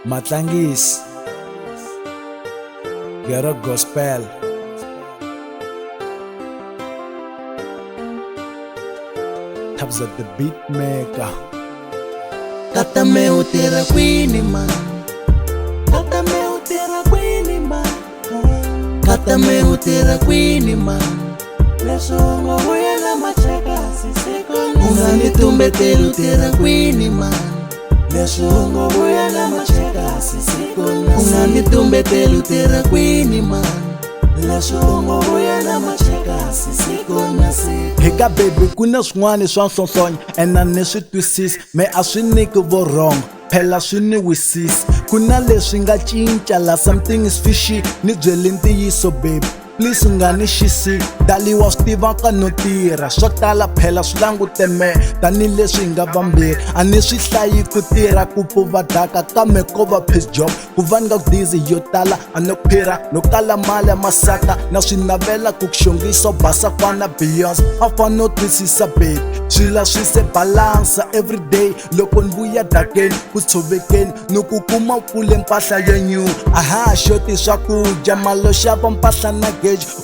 Matlangis Utirha gospel. Tabs at the beat maker. Matlangis Utirha kwini man. Matlangis Utirha kwini man. Matlangis Utirha kwini man. Lesongo wena macheka sisikona. Unganitumbetela Utirha kwini man. Lesongo wena macheka sisikona. Unganitumbetela Utirha kwini man. Lesongo wena macheka sisikona si. Hika baby kuna swin'wana swa nhlonhlonyo ena ni swi twisisi me a swi niki vo wrong phela swi ni wisisi kuna leswi nga cinca la something is fishy ni byeli ntiyiso baby please nga ni xisi daliwa swi tivaka no tirha swo tala phela swi langute me tanihileswi hi nga vambirhi a ni swi hlayi ku tirha ku pfuva daka kambe ko va piece job ku va ni nga ku dizi yo tala a no ku phira no kala mali ya masaka na swi navela ku ku xongisa basa kwana Beyonce a fane no twisisa baby swila swi se balansa everyday loko ni vuya dakeni ku tshovekeni ni ku kuma pfule mpahla ya new aha xoti swakudya malo xava mpahla na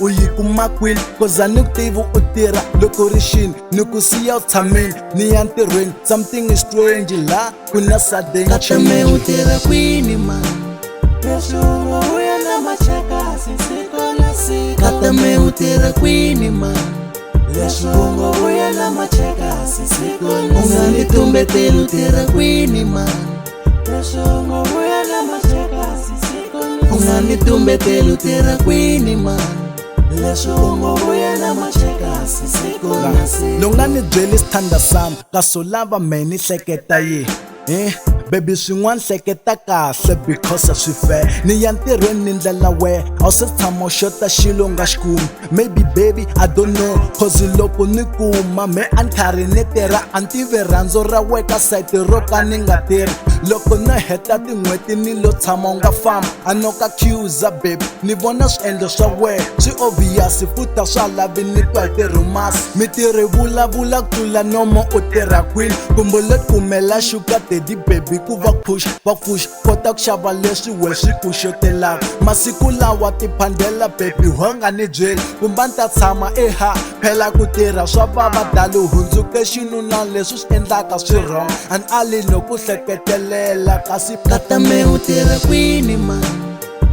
u yi kuma kwini koza ni ku tivi u tirha loko ri xini ni ku siya u tshameni ni ya ntirhweni something is strange la ku na sudden change. Matlangis Utirha kwini man. Lesongo wena macheka sisikona si. Matlangis Utirha kwini man. Lesongo wena macheka sisikona si. Unganitumbetela Utirha kwini man. Lesongo wena macheka sisikona si. Unganitumbetela Utirha kwini man. Lesongo wena macheka sisikona si. Longa ni byeli sithanda sami kaso lava me ni hleketa yi baby swin'wana hleketa kahle because a swi fair ni ya ntirhweni ni ndlela we a wu se tshama u xota xilo nga xi kumi maybe baby I don't know cause loko ni kuma me a ni karhi ni tirha a ni tivi rhandzu ra we ka sayiti ro ka ni nga tirhi loko no heta tin'hweti ni lo tshama u nga famba a no ka accusa baby ni vona swiendlo swa we swi obvious futa swa lavi ni twa hi tirhumasi mi tirhi vulavula ku tlula nomo u tirha kwini kumbe lo kumela shuka daddy baby ku va push kota ku xava leswi we swi ku xotelaka masiku lawa tiphandela baby wanga ni byeli kumba ni ta tshama eha phela ku tirha swa vava dali u hundzuke xinuna leswi swi endlaka swi wrong and ali no ku hleketelela kasi Matlangis Utirha kwini man.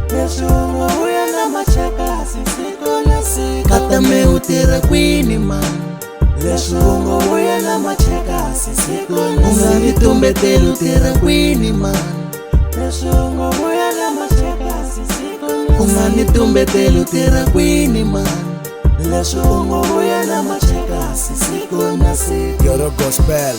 Lesongo wena macheka sisikona si. Matlangis Utirha kwini man. Lesongo wena macheka sisikona si. Unganitumbetela Utirha kwini man. Lesongo wena macheka sisikona si. Unganitumbetela Utirha kwini man. Lesongo wena macheka sisikona si. Utirha gospel.